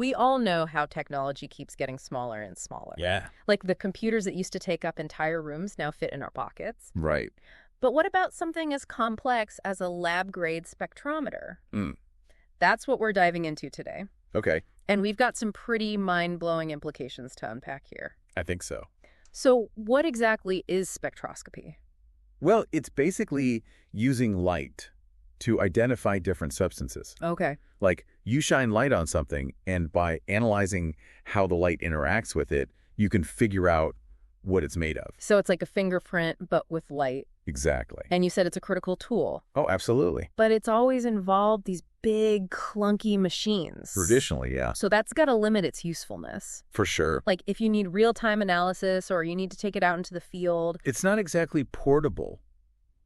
We all know how technology keeps getting smaller and smaller. Yeah. Like the computers that used to take up entire rooms now fit in our pockets. Right. But what about something as complex as a lab-grade spectrometer? Mm. That's what we're diving into today. Okay. And we've got some pretty mind-blowing implications to unpack here. I think so. So what exactly is spectroscopy? Well, it's basically using light to identify different substances. Okay. Like, you shine light on something, and by analyzing how the light interacts with it, you can figure out what it's made of. So it's like a fingerprint, but with light. Exactly. And you said it's a critical tool. Oh, absolutely. But it's always involved these big, clunky machines. Traditionally, yeah. So that's got to limit its usefulness. For sure. Like if you need real-time analysis or you need to take it out into the field. It's not exactly portable.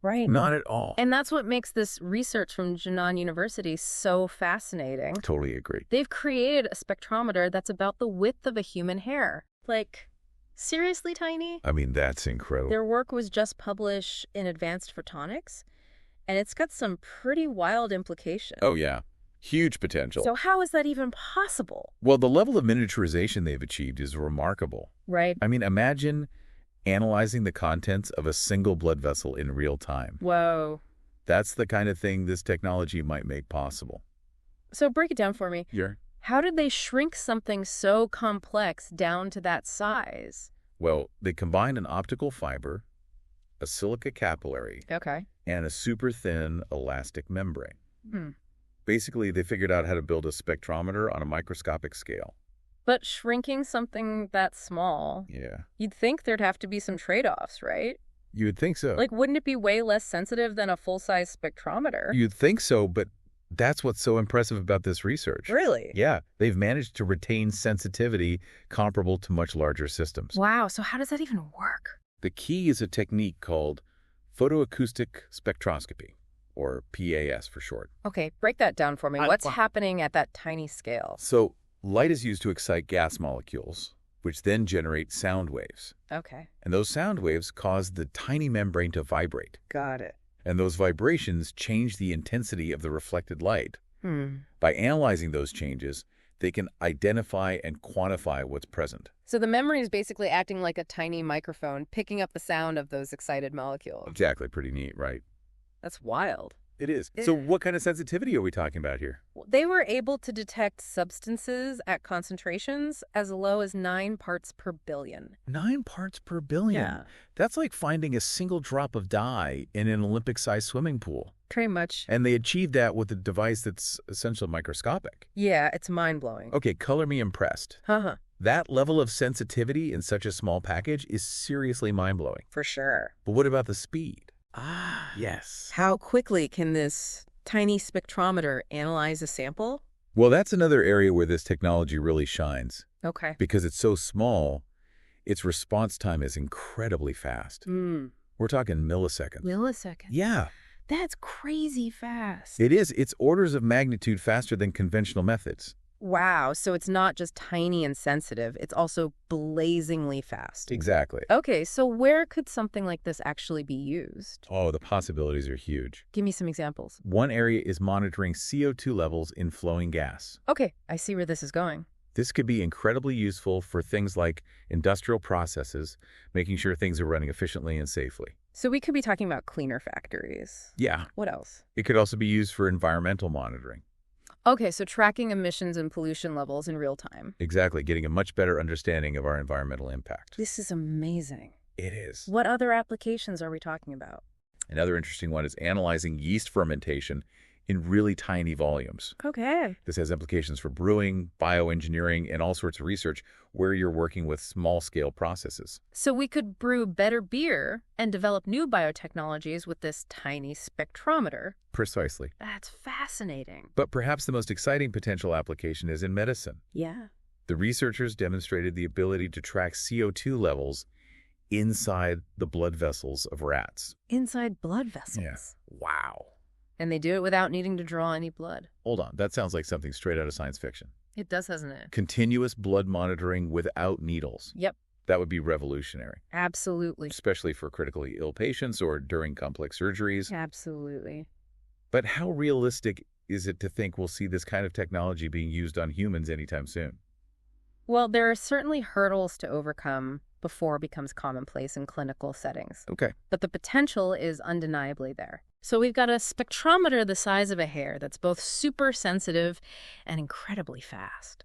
Right. Not at all. And that's what makes this research from Jinan University so fascinating. Totally agree. They've created a spectrometer that's about the width of a human hair. Like, seriously tiny? I mean, that's incredible. Their work was just published in Advanced Photonics, and it's got some pretty wild implications. Oh, yeah. Huge potential. So how is that even possible? Well, the level of miniaturization they've achieved is remarkable. Right. I mean, imagine analyzing the contents of a single blood vessel in real time. Whoa. That's the kind of thing this technology might make possible. So break it down for me. How did they shrink something so complex down to that size? Well, they combined an optical fiber, a silica capillary, Okay. and a super thin elastic membrane. Hmm. Basically, they figured out how to build a spectrometer on a microscopic scale. But shrinking something that small, Yeah. you'd think there'd have to be some trade-offs, right? You would think so. Like, wouldn't it be way less sensitive than a full-size spectrometer? You'd think so, but that's what's so impressive about this research. Really? Yeah, they've managed to retain sensitivity comparable to much larger systems. Wow, so how does that even work? The key is a technique called Photoacoustic Spectroscopy, or PAS for short. Okay, break that down for me. What's happening at that tiny scale? So, light is used to excite gas molecules, which then generate sound waves. Okay. And those sound waves cause the tiny membrane to vibrate. Got it. And those vibrations change the intensity of the reflected light. Hmm. By analyzing those changes, they can identify and quantify what's present. So the memory is basically acting like a tiny microphone, picking up the sound of those excited molecules. Exactly. Pretty neat, right? That's wild. It is. So what kind of sensitivity are we talking about here? They were able to detect substances at concentrations as low as 9 parts per billion. 9 parts per billion? Yeah. That's like finding a single drop of dye in an Olympic-sized swimming pool. Pretty much. And they achieved that with a device that's essentially microscopic. Yeah, it's mind-blowing. Okay, color me impressed. Uh-huh. That level of sensitivity in such a small package is seriously mind-blowing. For sure. But what about the speed? Ah. Yes. How quickly can this tiny spectrometer analyze a sample? Well, that's another area where this technology really shines. Okay. Because it's so small, its response time is incredibly fast. We're talking milliseconds. Milliseconds. Yeah. That's crazy fast. It is. It's orders of magnitude faster than conventional methods. Wow, so it's not just tiny and sensitive, it's also blazingly fast. Exactly. Okay, so where could something like this actually be used? Oh, the possibilities are huge. Give me some examples. One area is monitoring CO2 levels in flowing gas. Okay, I see where this is going. This could be incredibly useful for things like industrial processes, making sure things are running efficiently and safely. So we could be talking about cleaner factories. Yeah. What else? It could also be used for environmental monitoring. Okay, so tracking emissions and pollution levels in real time. Exactly, getting a much better understanding of our environmental impact. This is amazing. It is. What other applications are we talking about? Another interesting one is analyzing yeast fermentation in really tiny volumes. Okay. This has implications for brewing, bioengineering, and all sorts of research where you're working with small-scale processes. So we could brew better beer and develop new biotechnologies with this tiny spectrometer. Precisely. That's fascinating. But perhaps the most exciting potential application is in medicine. Yeah. The researchers demonstrated the ability to track CO2 levels inside the blood vessels of rats. Inside blood vessels. Yeah. Wow. And they do it without needing to draw any blood. Hold on, that sounds like something straight out of science fiction. It does, doesn't it? Continuous blood monitoring without needles. Yep. That would be revolutionary. Absolutely. Especially for critically ill patients or during complex surgeries. Absolutely. But how realistic is it to think we'll see this kind of technology being used on humans anytime soon? Well, there are certainly hurdles to overcome before it becomes commonplace in clinical settings. Okay. But the potential is undeniably there. So we've got a spectrometer the size of a hair that's both super sensitive and incredibly fast.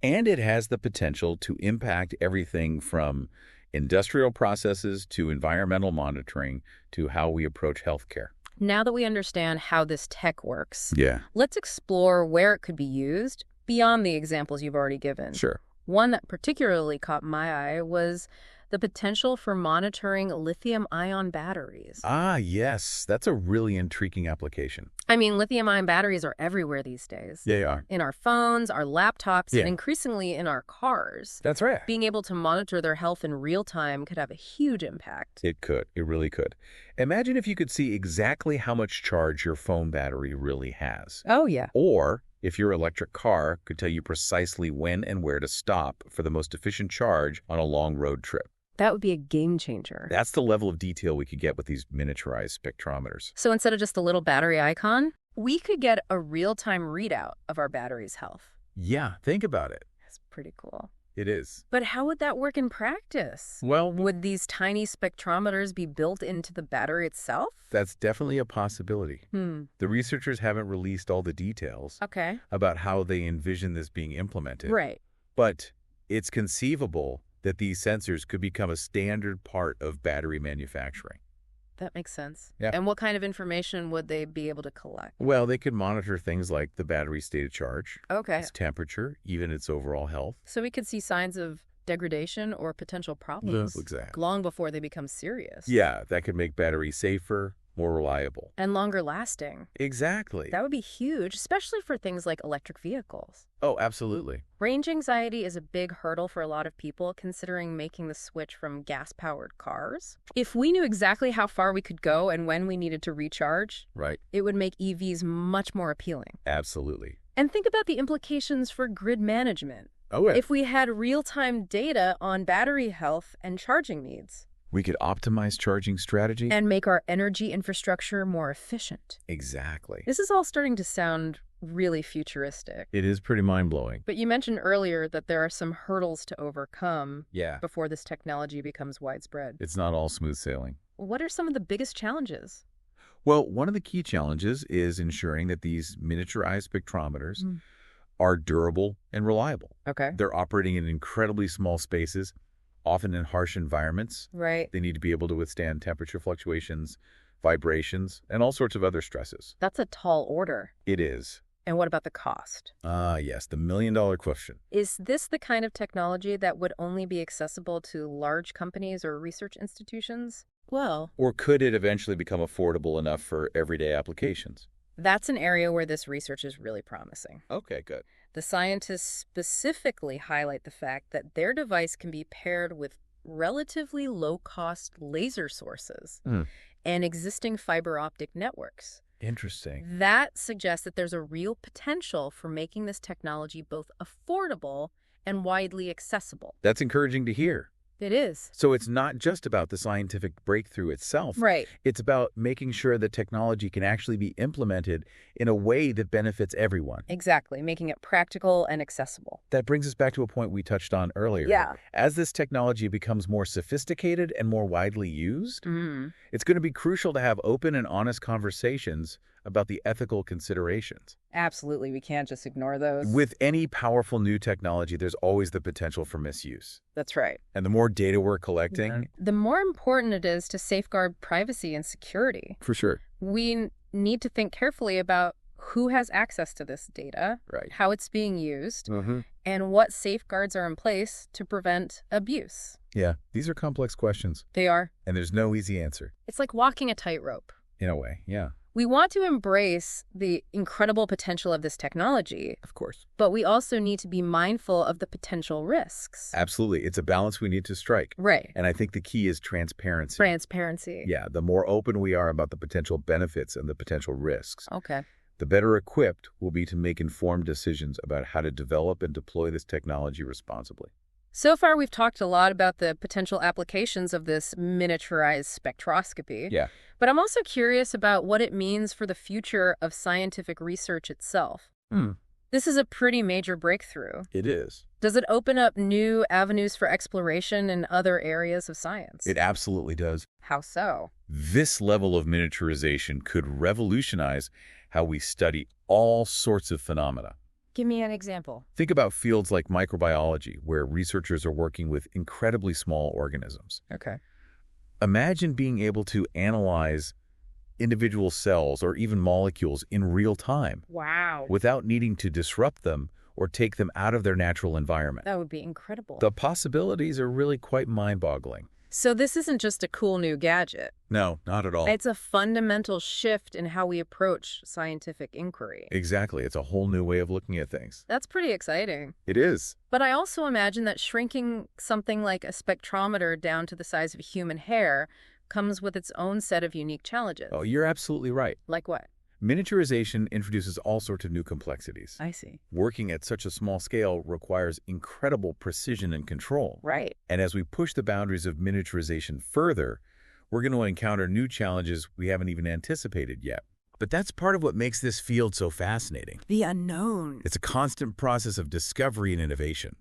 And it has the potential to impact everything from industrial processes to environmental monitoring to how we approach healthcare. Now that we understand how this tech works, Yeah. let's explore where it could be used beyond the examples you've already given. Sure. One that particularly caught my eye was the potential for monitoring lithium-ion batteries. Ah, yes. That's a really intriguing application. I mean, lithium-ion batteries are everywhere these days. Yeah, they are. In our phones, our laptops, Yeah. and increasingly in our cars. That's right. Being able to monitor their health in real time could have a huge impact. It could. It really could. Imagine if you could see exactly how much charge your phone battery really has. Oh, yeah. Or if your electric car could tell you precisely when and where to stop for the most efficient charge on a long road trip. That would be a game changer. That's the level of detail we could get with these miniaturized spectrometers. So instead of just a little battery icon, we could get a real-time readout of our battery's health. Yeah, think about it. That's pretty cool. It is. But how would that work in practice? Well, Would these tiny spectrometers be built into the battery itself? that's definitely a possibility. Hmm. The researchers haven't released all the details Okay. about how they envision this being implemented. Right. But it's conceivable that these sensors could become a standard part of battery manufacturing. That makes sense. Yeah. And what kind of information would they be able to collect? Well, they could monitor things like the battery's state of charge, Okay. its temperature, even its overall health. So we could see signs of degradation or potential problems Exactly. long before they become serious. Yeah, that could make batteries safer, more reliable. And longer lasting. Exactly. That would be huge, especially for things like electric vehicles. Oh, absolutely. Range anxiety is a big hurdle for a lot of people considering making the switch from gas-powered cars. If we knew exactly how far we could go and when we needed to recharge, Right. it would make EVs much more appealing. Absolutely. And think about the implications for grid management. Oh, yeah. If we had real-time data on battery health and charging needs, We could optimize charging strategy. and make our energy infrastructure more efficient. Exactly. This is all starting to sound really futuristic. It is pretty mind-blowing. But you mentioned earlier that there are some hurdles to overcome Yeah. before this technology becomes widespread. It's not all smooth sailing. What are some of the biggest challenges? Well, one of the key challenges is ensuring that these miniaturized spectrometers are durable and reliable. Okay. They're operating in incredibly small spaces, often in harsh environments. Right. They need to be able to withstand temperature fluctuations, vibrations, and all sorts of other stresses. That's a tall order. It is. And what about the cost? Ah, yes, the million-dollar question. Is this the kind of technology that would only be accessible to large companies or research institutions? Well, Or could it eventually become affordable enough for everyday applications? that's an area where this research is really promising. Okay, good. The scientists specifically highlight the fact that their device can be paired with relatively low-cost laser sources and existing fiber optic networks. Interesting. That suggests that there's a real potential for making this technology both affordable and widely accessible. That's encouraging to hear. It is. So it's not just about the scientific breakthrough itself. Right. It's about making sure that technology can actually be implemented in a way that benefits everyone. Exactly. Making it practical and accessible. That brings us back to a point we touched on earlier. Yeah. As this technology becomes more sophisticated and more widely used, it's going to be crucial to have open and honest conversations about the ethical considerations. Absolutely. We can't just ignore those. With any powerful new technology, there's always the potential for misuse. That's right. And the more data we're collecting... The more important it is to safeguard privacy and security. For sure. We need to think carefully about who has access to this data, Right. how it's being used, and what safeguards are in place to prevent abuse. Yeah, these are complex questions, They are. and there's no easy answer. It's like walking a tightrope. In a way, yeah. We want to embrace the incredible potential of this technology, Of course. but we also need to be mindful of the potential risks. Absolutely. It's a balance we need to strike. Right. And I think the key is transparency. Transparency. Yeah, the more open we are about the potential benefits and the potential risks, Okay. the better equipped we'll be to make informed decisions about how to develop and deploy this technology responsibly. So far, we've talked a lot about the potential applications of this miniaturized spectroscopy. Yeah. But I'm also curious about what it means for the future of scientific research itself. This is a pretty major breakthrough. It is. Does it open up new avenues for exploration in other areas of science? It absolutely does. How so? This level of miniaturization could revolutionize how we study all sorts of phenomena. Give me an example. Think about fields like microbiology, where researchers are working with incredibly small organisms. Okay. Imagine being able to analyze individual cells or even molecules in real time Wow. without needing to disrupt them or take them out of their natural environment. That would be incredible. The possibilities are really quite mind-boggling. So this isn't just a cool new gadget. No, not at all. It's a fundamental shift in how we approach scientific inquiry. Exactly. It's a whole new way of looking at things. That's pretty exciting. It is. But I also imagine that shrinking something like a spectrometer down to the size of a human hair comes with its own set of unique challenges. Oh, you're absolutely right. Like what? Miniaturization introduces all sorts of new complexities. I see. Working at such a small scale requires incredible precision and control. Right. And as we push the boundaries of miniaturization further, we're going to encounter new challenges we haven't even anticipated yet. But that's part of what makes this field so fascinating. The unknown. It's a constant process of discovery and innovation.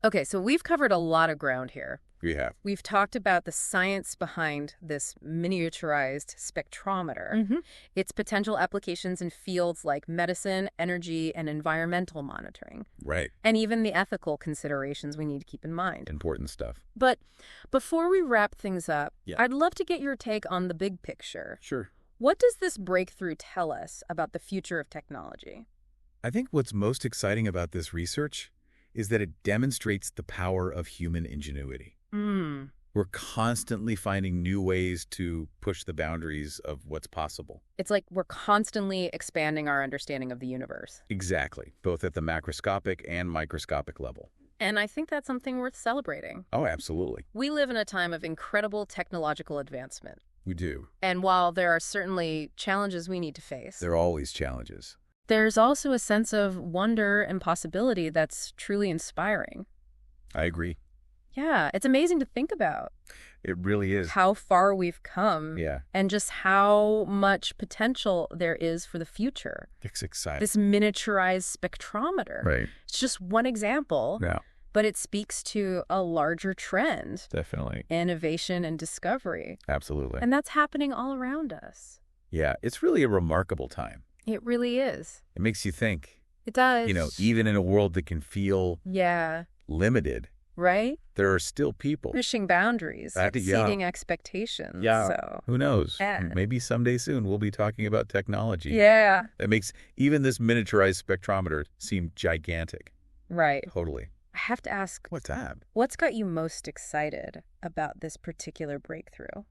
Okay, so we've covered a lot of ground here. We have. We've talked about the science behind this miniaturized spectrometer, its potential applications in fields like medicine, energy, and environmental monitoring, Right. and even the ethical considerations we need to keep in mind. Important stuff. But before we wrap things up, Yeah. I'd love to get your take on the big picture. Sure. What does this breakthrough tell us about the future of technology? I think what's most exciting about this research is that it demonstrates the power of human ingenuity. We're constantly finding new ways to push the boundaries of what's possible. It's like we're constantly expanding our understanding of the universe. Exactly, both at the macroscopic and microscopic level. And I think that's something worth celebrating. Oh, absolutely. We live in a time of incredible technological advancement. We do. And while there are certainly challenges we need to face, There are always challenges. there's also a sense of wonder and possibility that's truly inspiring. I agree. Yeah, it's amazing to think about It really is. how far we've come Yeah, and just how much potential there is for the future. it's exciting. This miniaturized spectrometer. Right. It's just one example, Yeah, but it speaks to a larger trend, definitely. innovation and discovery. Absolutely. And that's happening all around us. Yeah, it's really a remarkable time. It really is. It makes you think, It does. even in a world that can feel Yeah. limited, Right? there are still people. Pushing boundaries, Yeah. exceeding expectations. Yeah. So, Who knows? Yeah. Maybe someday soon we'll be talking about technology. yeah. That makes even this miniaturized spectrometer seem gigantic. Right. Totally. I have to ask, What's that? what's got you most excited about this particular breakthrough?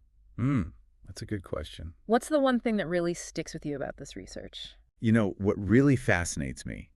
That's a good question. What's the one thing that really sticks with you about this research? What really fascinates me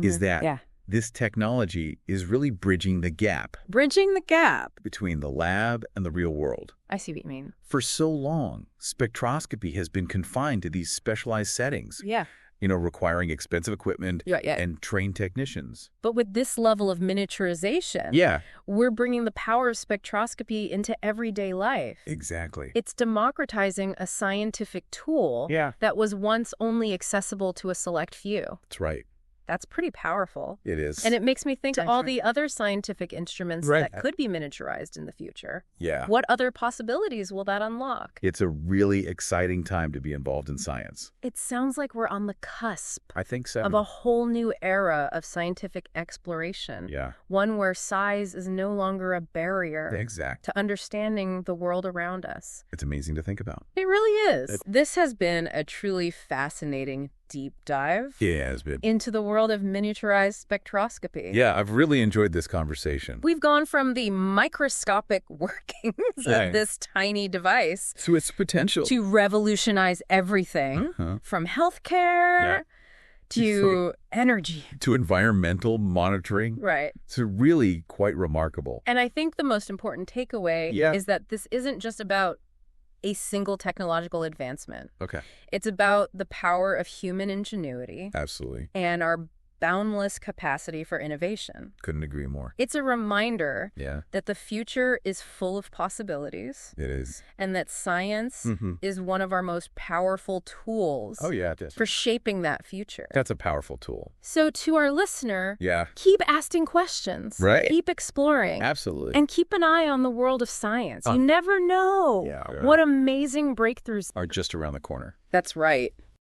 is that this technology is really bridging the gap Bridging the gap. between the lab and the real world. I see what you mean. For so long, spectroscopy has been confined to these specialized settings, Yeah. requiring expensive equipment Yeah. and trained technicians. But with this level of miniaturization, Yeah, we're bringing the power of spectroscopy into everyday life. exactly. It's democratizing a scientific tool Yeah, that was once only accessible to a select few. that's right. That's pretty powerful. It is. And it makes me think of all Right. the other scientific instruments Right. that could be miniaturized in the future. Yeah. What other possibilities will that unlock? It's a really exciting time to be involved in science. It sounds like we're on the cusp I think so. of a whole new era of scientific exploration. Yeah, One where size is no longer a barrier exact. to understanding the world around us. It's amazing to think about. It really is. This has been a truly fascinating deep dive Yeah, it's been. into the world of miniaturized spectroscopy. Yeah, I've really enjoyed this conversation. We've gone from the microscopic workings Right. of this tiny device So its potential. to revolutionize everything from healthcare to energy. To environmental monitoring. Right. It's really quite remarkable. And I think the most important takeaway Yeah. is that this isn't just about a single technological advancement. Okay. It's about the power of human ingenuity Absolutely. and our boundless capacity for innovation. Couldn't agree more. It's a reminder Yeah, that the future is full of possibilities it is. and that science is one of our most powerful tools Oh, yeah, it is. for shaping that future. That's a powerful tool. So to our listener, Yeah, keep asking questions. Right. Keep exploring. absolutely. And keep an eye on the world of science. You never know Yeah, what amazing breakthroughs are just around the corner. That's right.